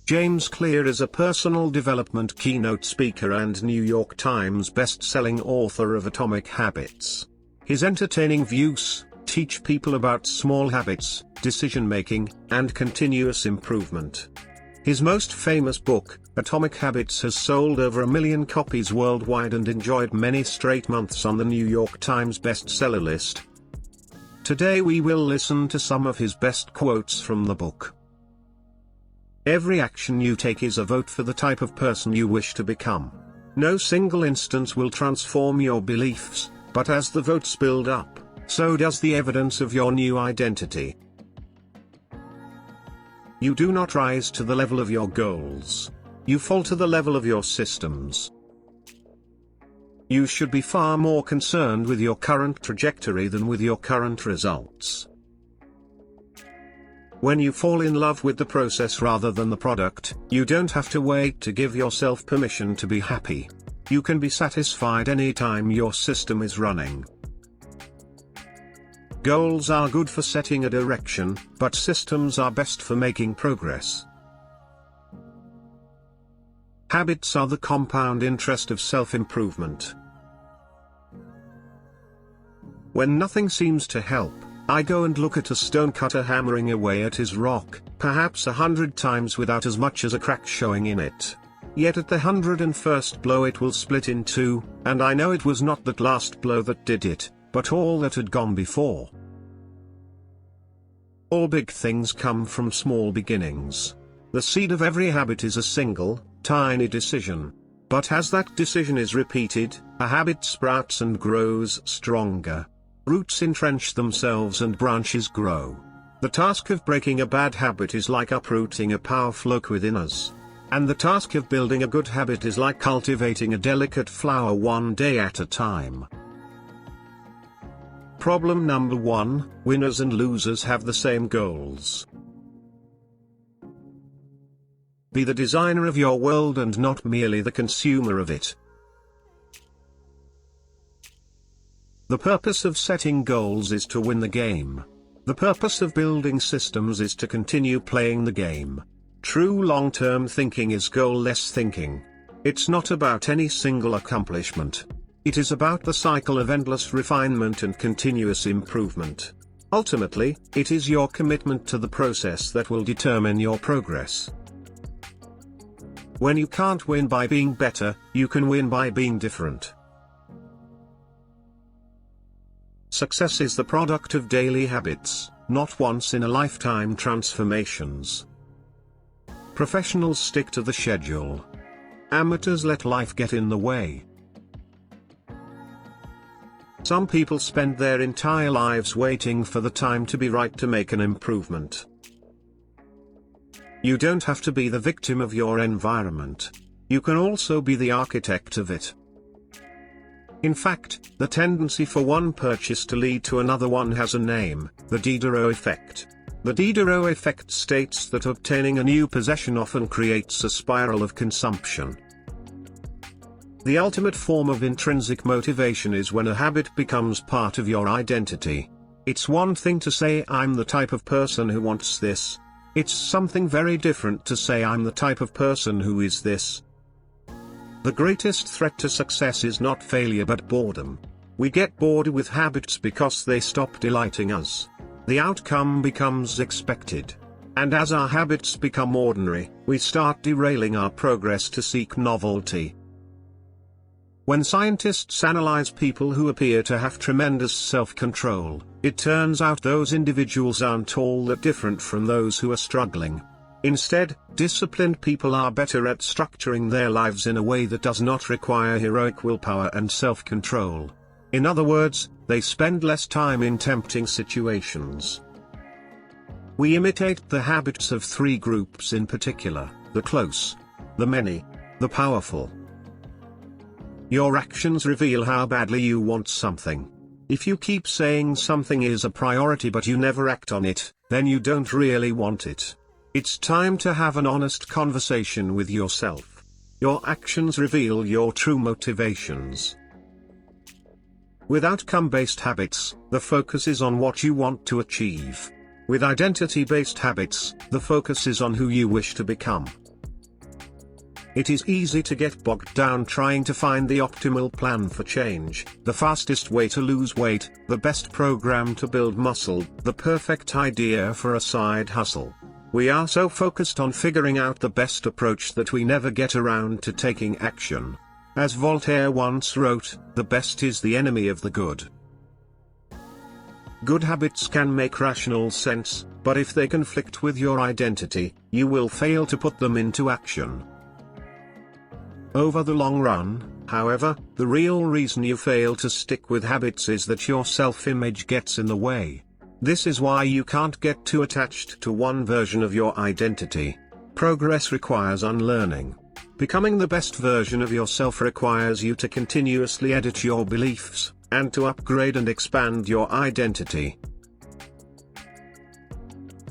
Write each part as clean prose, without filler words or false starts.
James Clear is a personal development keynote speaker and New York Times best-selling author of Atomic Habits. His entertaining views teach people about small habits, decision-making, and continuous improvement. His most famous book, Atomic Habits, has sold over 1 million copies worldwide and enjoyed many straight months on the New York Times bestseller list. Today we will listen to some of his best quotes from the book. Every action you take is a vote for the type of person you wish to become. No single instance will transform your beliefs, but as the votes build up, so does the evidence of your new identity. You do not rise to the level of your goals. You fall to the level of your systems. You should be far more concerned with your current trajectory than with your current results. When you fall in love with the process rather than the product, you don't have to wait to give yourself permission to be happy. You can be satisfied anytime your system is running. Goals are good for setting a direction, but systems are best for making progress. Habits are the compound interest of self-improvement. When nothing seems to help, I go and look at a stonecutter hammering away at his rock, perhaps 100 times without as much as a crack showing in it. Yet at the 101st blow it will split in two, and I know it was not that last blow that did it, but all that had gone before. All big things come from small beginnings. The seed of every habit is a single, tiny decision. But as that decision is repeated, a habit sprouts and grows stronger. Roots entrench themselves and branches grow. The task of breaking a bad habit is like uprooting a powerful oak within us. And the task of building a good habit is like cultivating a delicate flower one day at a time. Problem number 1: winners and losers have the same goals. Be the designer of your world and not merely the consumer of it. The purpose of setting goals is to win the game. The purpose of building systems is to continue playing the game. True long-term thinking is goal-less thinking. It's not about any single accomplishment. It is about the cycle of endless refinement and continuous improvement. Ultimately, it is your commitment to the process that will determine your progress. When you can't win by being better, you can win by being different. Success is the product of daily habits, not once-in-a-lifetime transformations. Professionals stick to the schedule. Amateurs let life get in the way. Some people spend their entire lives waiting for the time to be right to make an improvement. You don't have to be the victim of your environment. You can also be the architect of it. In fact, the tendency for one purchase to lead to another one has a name: the Diderot effect. The Diderot effect states that obtaining a new possession often creates a spiral of consumption. The ultimate form of intrinsic motivation is when a habit becomes part of your identity. It's one thing to say I'm the type of person who wants this. It's something very different to say I'm the type of person who is this. The greatest threat to success is not failure but boredom. We get bored with habits because they stop delighting us. The outcome becomes expected. And as our habits become ordinary, we start derailing our progress to seek novelty. When scientists analyze people who appear to have tremendous self-control, it turns out those individuals aren't all that different from those who are struggling. Instead, disciplined people are better at structuring their lives in a way that does not require heroic willpower and self-control. In other words, they spend less time in tempting situations. We imitate the habits of 3 groups in particular: the close, the many, the powerful. Your actions reveal how badly you want something. If you keep saying something is a priority but you never act on it, then you don't really want it. It's time to have an honest conversation with yourself. Your actions reveal your true motivations. With outcome-based habits, the focus is on what you want to achieve. With identity-based habits, the focus is on who you wish to become. It is easy to get bogged down trying to find the optimal plan for change, the fastest way to lose weight, the best program to build muscle, the perfect idea for a side hustle. We are so focused on figuring out the best approach that we never get around to taking action. As Voltaire once wrote, "The best is the enemy of the good." Good habits can make rational sense, but if they conflict with your identity, you will fail to put them into action. Over the long run, however, the real reason you fail to stick with habits is that your self-image gets in the way. This is why you can't get too attached to one version of your identity. Progress requires unlearning. Becoming the best version of yourself requires you to continuously edit your beliefs, and to upgrade and expand your identity.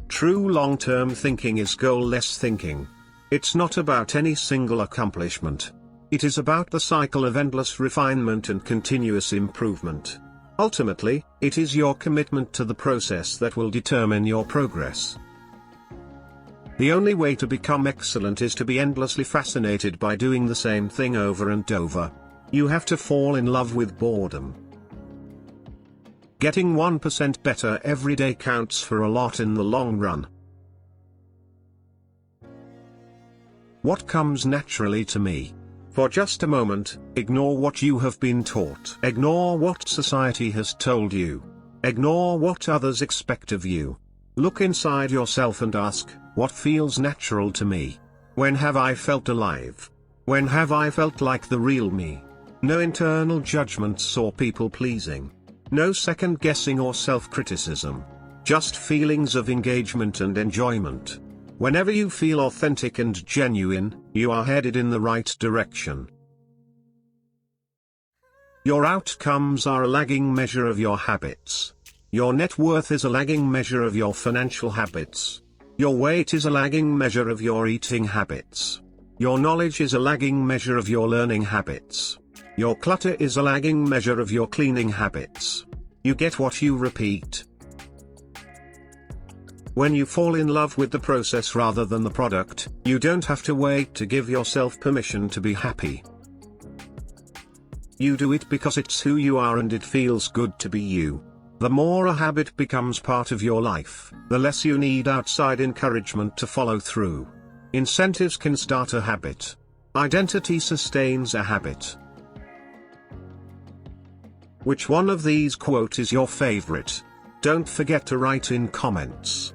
True long-term thinking is goal-less thinking. It's not about any single accomplishment. It is about the cycle of endless refinement and continuous improvement. Ultimately, it is your commitment to the process that will determine your progress. The only way to become excellent is to be endlessly fascinated by doing the same thing over and over. You have to fall in love with boredom. Getting 1% better every day counts for a lot in the long run. What comes naturally to me? For just a moment, ignore what you have been taught. Ignore what society has told you. Ignore what others expect of you. Look inside yourself and ask, what feels natural to me? When have I felt alive? When have I felt like the real me? No internal judgments or people-pleasing. No second-guessing or self-criticism. Just feelings of engagement and enjoyment. Whenever you feel authentic and genuine, you are headed in the right direction. Your outcomes are a lagging measure of your habits. Your net worth is a lagging measure of your financial habits. Your weight is a lagging measure of your eating habits. Your knowledge is a lagging measure of your learning habits. Your clutter is a lagging measure of your cleaning habits. You get what you repeat. When you fall in love with the process rather than the product, you don't have to wait to give yourself permission to be happy. You do it because it's who you are and it feels good to be you. The more a habit becomes part of your life, the less you need outside encouragement to follow through. Incentives can start a habit. Identity sustains a habit. Which one of these quotes is your favorite? Don't forget to write in comments.